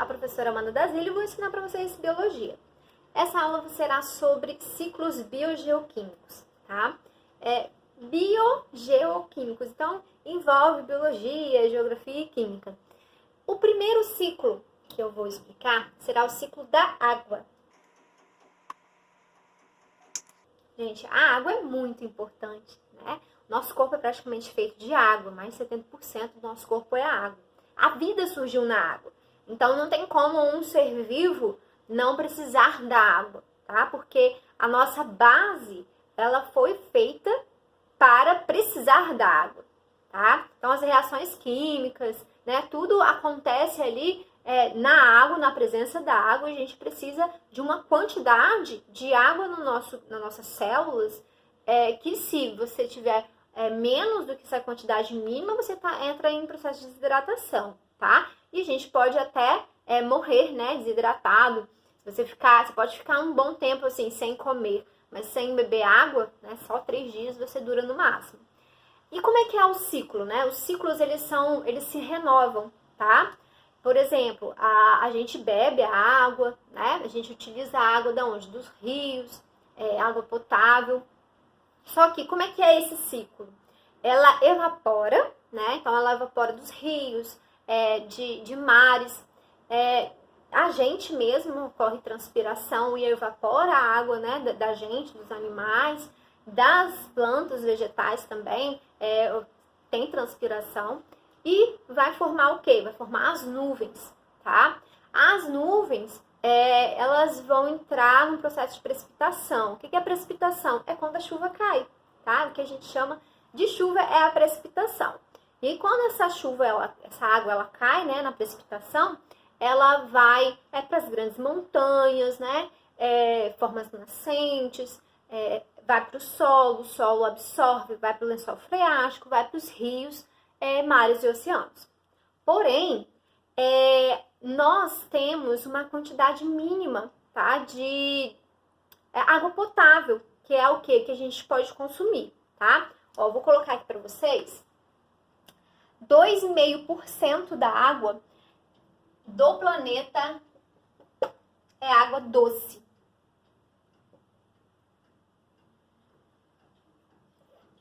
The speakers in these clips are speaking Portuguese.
a professora Amanda Dasile e vou ensinar para vocês biologia. Essa aula será sobre ciclos biogeoquímicos, tá? Biogeoquímicos, então envolve biologia, geografia e química. O primeiro ciclo que eu vou explicar será o ciclo da água. Gente, a água é muito importante, né? Nosso corpo é praticamente feito de água, mais de 70% do nosso corpo é água. A vida surgiu na água. Então, não tem como um ser vivo não precisar da água, tá? Porque a nossa base, ela foi feita para precisar da água, tá? Então, as reações químicas, né? Tudo acontece ali na água, na presença da água. A gente precisa de uma quantidade de água nas nossas células, que se você tiver menos do que essa quantidade mínima, você entra em processo de desidratação, tá? E a gente pode até morrer, né, desidratado. Você pode ficar um bom tempo assim, sem comer, mas sem beber água, né, só 3 dias você dura no máximo. E como é que é o ciclo, né? Os ciclos, eles se renovam, tá? Por exemplo, a gente bebe a água, né? A gente utiliza a água da onde? Dos rios, água potável. Só que como é que é esse ciclo? Ela evapora, né? Então ela evapora dos rios, de mares. A gente mesmo ocorre transpiração e evapora a água, né? Da gente, dos animais, das plantas, vegetais também, tem transpiração. E vai formar o quê? Vai formar as nuvens, tá? As nuvens, elas vão entrar no processo de precipitação. O que é precipitação? É quando a chuva cai, tá? O que a gente chama de chuva é a precipitação. E quando essa água, ela cai, né, na precipitação, ela vai para as grandes montanhas, né? Forma as nascentes, vai para o solo absorve, vai para o lençol freático, vai para os rios, mares e oceanos. Porém, nós temos uma quantidade mínima, tá, de água potável, que é o que a gente pode consumir, tá? Ó, vou colocar aqui para vocês. 2,5% da água do planeta é água doce.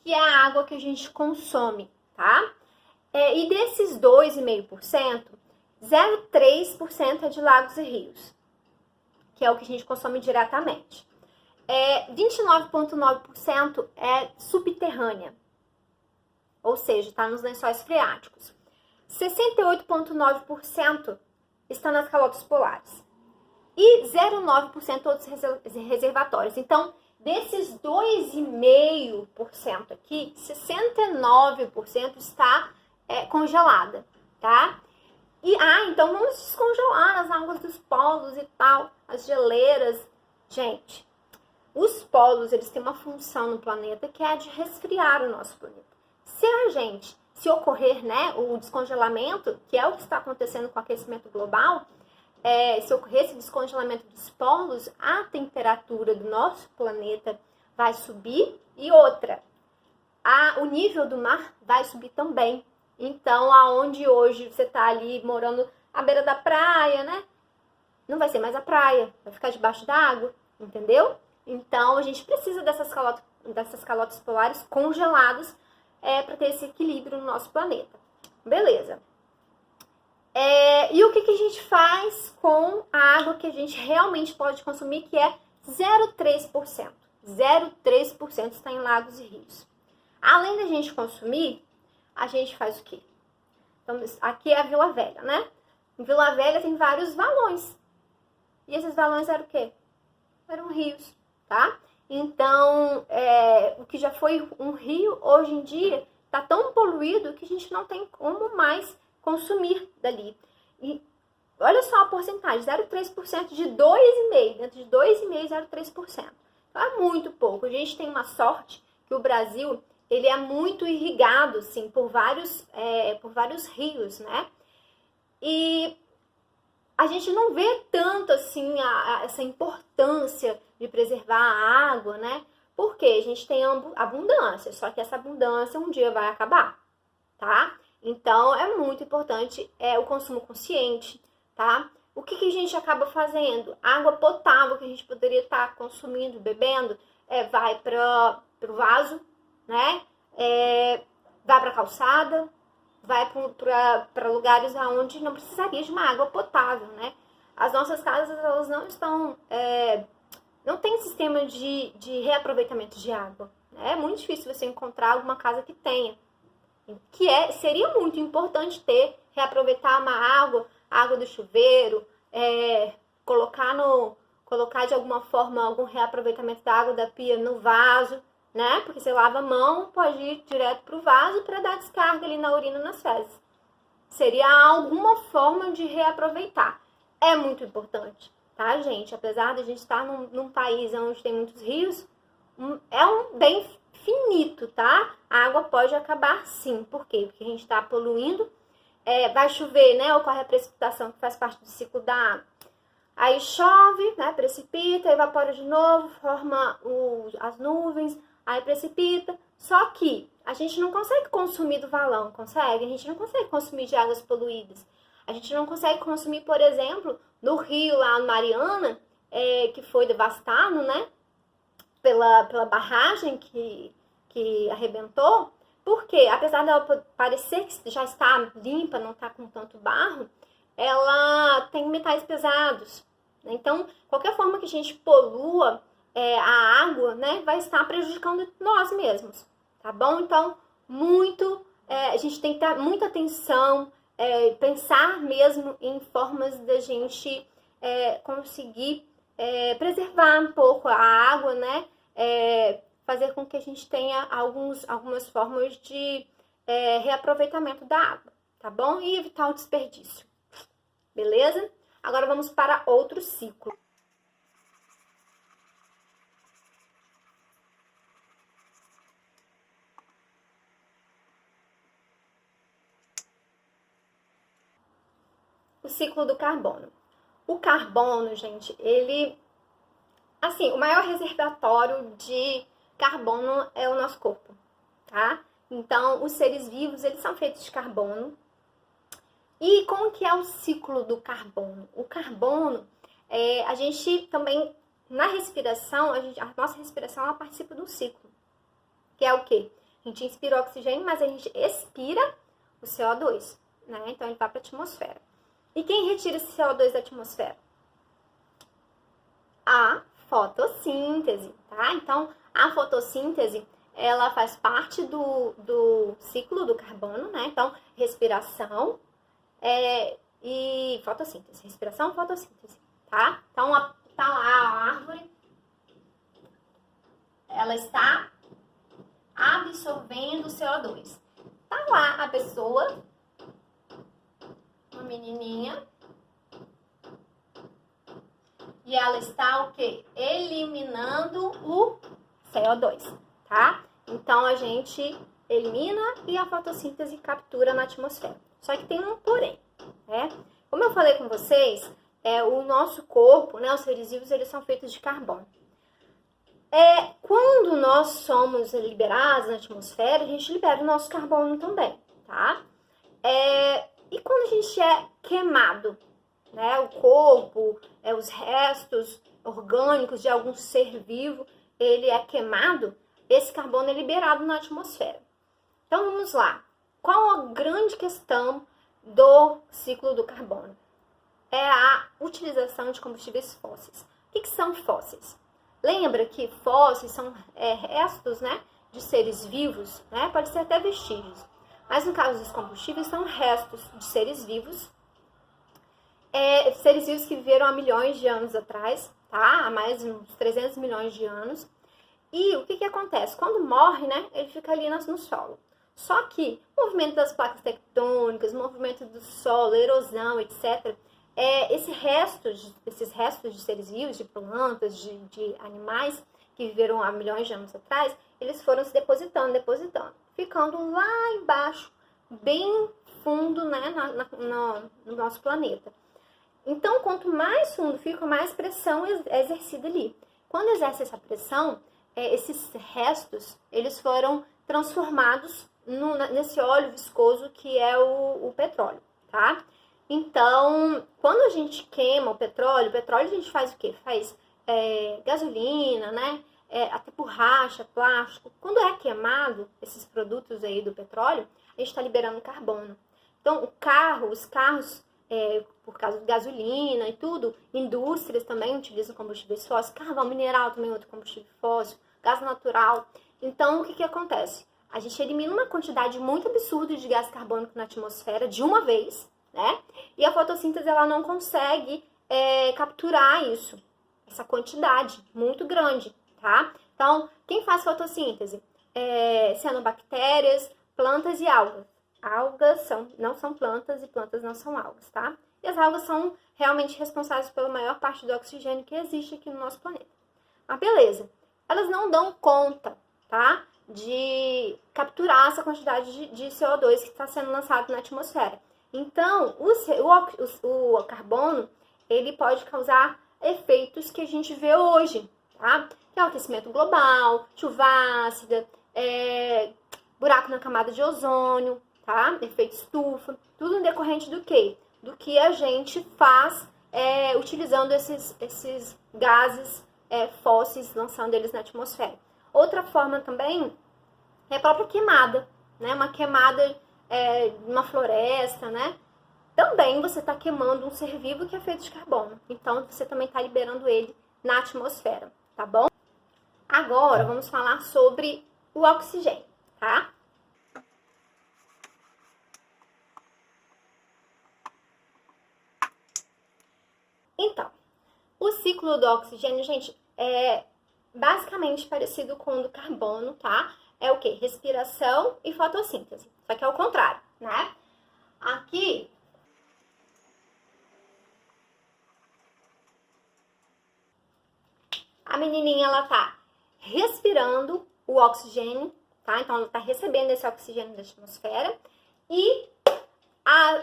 Que é a água que a gente consome, tá? E desses 2,5%, 0,3% é de lagos e rios, que é o que a gente consome diretamente. 29,9% é subterrânea, ou seja, está nos lençóis freáticos. 68,9% está nas calotas polares. E 0,9% outros reservatórios. Então, desses 2,5% aqui, 69% está congelada, tá? E, então vamos descongelar as águas dos polos e tal, as geleiras. Gente, os polos, eles têm uma função no planeta que é a de resfriar o nosso planeta. Se ocorrer, né, o descongelamento, que é o que está acontecendo com o aquecimento global, se ocorrer esse descongelamento dos polos, a temperatura do nosso planeta vai subir e o nível do mar vai subir também. Então, aonde hoje você está ali morando à beira da praia, né? Não vai ser mais a praia, vai ficar debaixo d'água, entendeu? Então, a gente precisa dessas calotas polares congeladas para ter esse equilíbrio no nosso planeta. Beleza. E o que a gente faz com a água que a gente realmente pode consumir, que é 0,3%. 0,3% está em lagos e rios. Além da gente consumir, a gente faz o quê? Então, aqui é a Vila Velha, né? Em Vila Velha tem vários valões. E esses valões eram o quê? Eram rios, tá? Então, o que já foi um rio, hoje em dia, está tão poluído que a gente não tem como mais consumir dali. E olha só a porcentagem, 0,3% de 2,5%. Dentro de 2,5%, 0,3%. Então, é muito pouco. A gente tem uma sorte que o Brasil, ele é muito irrigado, sim, por vários rios, né? E a gente não vê tanto, assim, essa importância de preservar a água, né? Porque a gente tem abundância, só que essa abundância um dia vai acabar, tá? Então, é muito importante o consumo consciente, tá? o que a gente acaba fazendo? A água potável que a gente poderia estar consumindo, bebendo, vai para o vaso, né? Vai para a calçada, vai para lugares onde não precisaria de uma água potável, né? As nossas casas, elas não estão... não tem sistema de reaproveitamento de água. É muito difícil você encontrar alguma casa que tenha. Seria muito importante reaproveitar a água do chuveiro, colocar de alguma forma algum reaproveitamento da água da pia no vaso, né? Porque você lava a mão, pode ir direto pro vaso para dar descarga ali na urina, nas fezes. Seria alguma forma de reaproveitar. É muito importante, tá, gente? Apesar de a gente estar num país onde tem muitos rios, é um bem finito, tá? A água pode acabar sim. Por quê? Porque a gente está poluindo. Vai chover, né? Ocorre a precipitação, que faz parte do ciclo da água. Aí chove, né? Precipita, evapora de novo, forma as nuvens, aí precipita. Só que a gente não consegue consumir do valão, consegue? A gente não consegue consumir de águas poluídas. A gente não consegue consumir, por exemplo, no rio lá no Mariana, que foi devastado, né? Pela barragem que arrebentou. Porque, apesar dela parecer que já está limpa, não está com tanto barro, ela tem metais pesados. Então, qualquer forma que a gente polua a água, né, vai estar prejudicando nós mesmos, tá bom? Então, a gente tem que ter muita atenção, pensar mesmo em formas da gente conseguir preservar um pouco a água, né? Fazer com que a gente tenha algumas formas de reaproveitamento da água, tá bom? E evitar o desperdício, beleza? Agora vamos para outro ciclo. O ciclo do carbono. O carbono, gente, o maior reservatório de carbono é o nosso corpo, tá? Então, os seres vivos, eles são feitos de carbono. E como que é o ciclo do carbono? O carbono, a gente também, na respiração, a nossa respiração, ela participa do ciclo. Que é o quê? A gente inspira o oxigênio, mas a gente expira o CO2, né? Então, ele vai para a atmosfera. E quem retira esse CO2 da atmosfera? A fotossíntese, tá? Então, a fotossíntese, ela faz parte do ciclo do carbono, né? Então, respiração e fotossíntese. Respiração, fotossíntese, tá? Então, tá lá a árvore, ela está absorvendo o CO2. Tá lá a pessoa, uma menininha, e ela está o quê? Eliminando o CO2, tá? Então, a gente elimina e a fotossíntese captura na atmosfera. Só que tem um porém, né? Como eu falei com vocês, o nosso corpo, né, os seres vivos, eles são feitos de carbono. Quando nós somos liberados na atmosfera, a gente libera o nosso carbono também, tá? E quando a gente é queimado, né, o corpo, os restos orgânicos de algum ser vivo, ele é queimado, esse carbono é liberado na atmosfera. Então, vamos lá. Qual a grande questão do ciclo do carbono? É a utilização de combustíveis fósseis. O que são fósseis? Lembra que fósseis são restos, né, de seres vivos, né? Pode ser até vestígios. Mas no caso dos combustíveis, são restos de seres vivos. Seres vivos que viveram há milhões de anos atrás, tá? Há mais de uns 300 milhões de anos. E o que acontece? Quando morre, né, ele fica ali no solo. Só que o movimento das placas tectônicas, o movimento do solo, erosão, etc., esses restos de seres vivos, de plantas, de animais que viveram há milhões de anos atrás, eles foram se depositando, ficando lá embaixo, bem fundo, né, no nosso planeta. Então, quanto mais fundo fica, mais pressão é exercida ali. Quando exerce essa pressão, esses restos, eles foram transformados nesse óleo viscoso que é o petróleo, tá? Então, quando a gente queima o petróleo a gente faz o quê? Faz gasolina, né? Até borracha, plástico. Quando é queimado esses produtos aí do petróleo, a gente está liberando carbono. Então, os carros, por causa de gasolina e tudo, indústrias também utilizam combustíveis fósseis, carvão mineral também é outro combustível fóssil, gás natural. Então, o que acontece? A gente elimina uma quantidade muito absurda de gás carbônico na atmosfera de uma vez, né? E a fotossíntese ela não consegue capturar isso, essa quantidade muito grande, tá? Então, quem faz fotossíntese? Cianobactérias, plantas e algas. Algas não são plantas e plantas não são algas, tá? E as algas são realmente responsáveis pela maior parte do oxigênio que existe aqui no nosso planeta. Mas beleza, elas não dão conta, tá? De capturar essa quantidade de CO2 que está sendo lançado na atmosfera. Então, o carbono, ele pode causar efeitos que a gente vê hoje, tá? Que é o aquecimento global, chuva ácida, buraco na camada de ozônio, tá? Efeito estufa, tudo em decorrente do quê? Do que a gente faz utilizando esses gases fósseis, lançando eles na atmosfera. Outra forma também é a própria queimada, né? Uma queimada numa floresta, né? Também você está queimando um ser vivo que é feito de carbono. Então, você também está liberando ele na atmosfera, tá bom? Agora, vamos falar sobre o oxigênio, tá? Então, o ciclo do oxigênio, gente, é basicamente parecido com o do carbono, tá? É o quê? Respiração e fotossíntese. Só que é o contrário, né? Aqui, a menininha, ela tá respirando o oxigênio, tá? Então, ela tá recebendo esse oxigênio da atmosfera e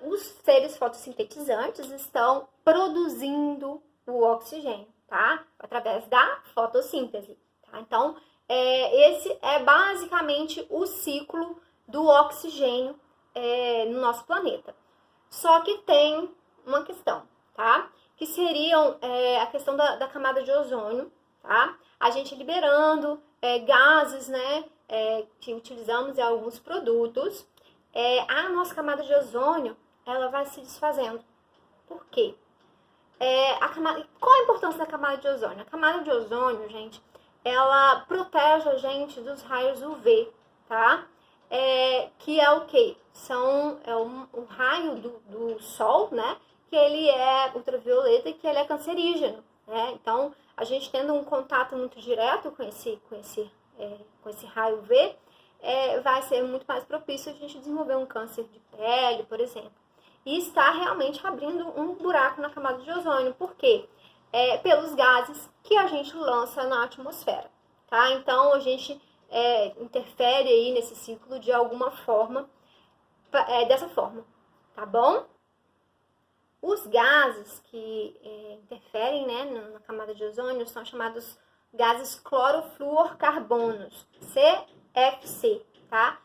os seres fotossintetizantes estão produzindo o oxigênio, tá? Através da fotossíntese, tá? Então, esse é basicamente o ciclo do oxigênio no nosso planeta. Só que tem uma questão, tá? Que seriam a questão da camada de ozônio, tá? A gente liberando gases, né? Que utilizamos em alguns produtos, a nossa camada de ozônio, ela vai se desfazendo. Por quê? Qual a importância da camada de ozônio? A camada de ozônio, gente, ela protege a gente dos raios UV, tá? Que é o quê? Um raio do sol, né? Que ele é ultravioleta e que ele é cancerígeno, né? Então, a gente tendo um contato muito direto com esse raio UV, vai ser muito mais propício a gente desenvolver um câncer de pele, por exemplo. E está realmente abrindo um buraco na camada de ozônio. Por quê? Pelos gases que a gente lança na atmosfera, tá? Então, a gente interfere aí nesse ciclo de alguma forma, dessa forma, tá bom? Os gases que interferem, né, na camada de ozônio são chamados gases clorofluorcarbonos, CFC, tá?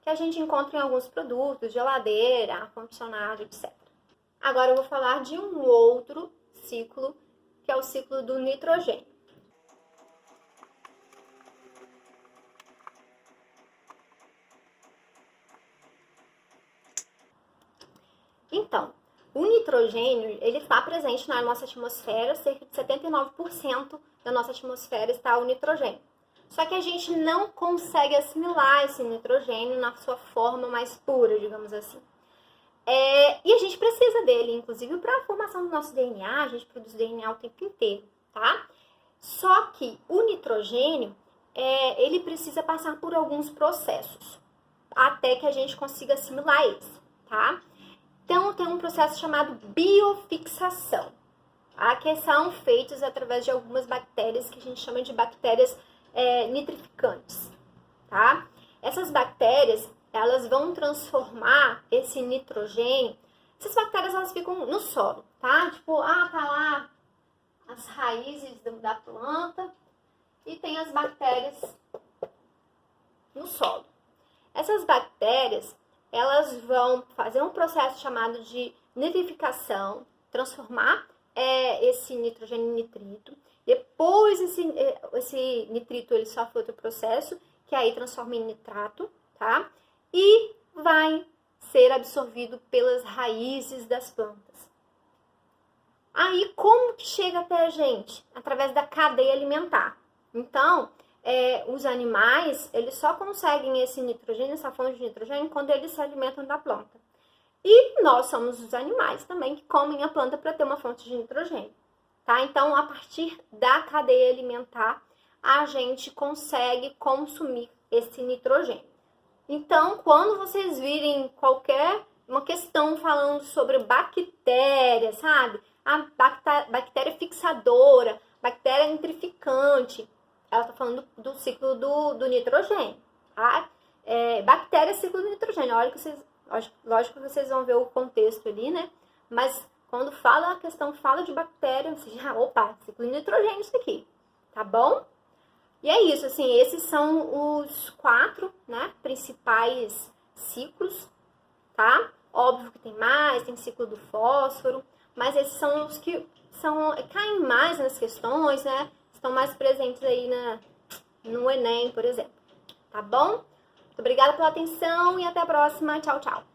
Que a gente encontra em alguns produtos, geladeira, ar-condicionado, etc. Agora eu vou falar de um outro ciclo, que é o ciclo do nitrogênio. Então, o nitrogênio, ele está presente na nossa atmosfera, cerca de 79% da nossa atmosfera está o nitrogênio. Só que a gente não consegue assimilar esse nitrogênio na sua forma mais pura, digamos assim. E a gente precisa dele, inclusive, para a formação do nosso DNA, a gente produz DNA o tempo inteiro, tá? Só que o nitrogênio, ele precisa passar por alguns processos, até que a gente consiga assimilar eles, tá? Então, tem um processo chamado biofixação, tá? Que são feitos através de algumas bactérias que a gente chama de bactérias nitrificantes, tá? Essas bactérias, elas vão transformar esse nitrogênio. Essas bactérias, elas ficam no solo, tá? Tipo, tá lá as raízes da planta e tem as bactérias no solo. Essas bactérias, elas vão fazer um processo chamado de nitrificação, transformar esse nitrogênio em nitrito. Depois esse nitrito ele sofre outro processo, que aí transforma em nitrato, tá? E vai ser absorvido pelas raízes das plantas. Aí, como que chega até a gente? Através da cadeia alimentar. Então, os animais, eles só conseguem esse nitrogênio, essa fonte de nitrogênio, quando eles se alimentam da planta. E nós somos os animais também que comem a planta para ter uma fonte de nitrogênio, tá? Então, a partir da cadeia alimentar, a gente consegue consumir esse nitrogênio. Então, quando vocês virem uma questão falando sobre bactéria, sabe? A bactéria fixadora, bactéria nitrificante, ela está falando do ciclo do nitrogênio, tá? Bactéria é ciclo do nitrogênio. Lógico que vocês vão ver o contexto ali, né? Mas quando a questão fala de bactéria, você já, opa, ciclo de nitrogênio isso aqui, tá bom? E é isso, assim, esses são os 4, né, principais ciclos, tá? Óbvio que tem mais, tem ciclo do fósforo, mas esses são os que caem mais nas questões, né? Estão mais presentes aí no Enem, por exemplo. Tá bom? Muito obrigada pela atenção e até a próxima. Tchau, tchau.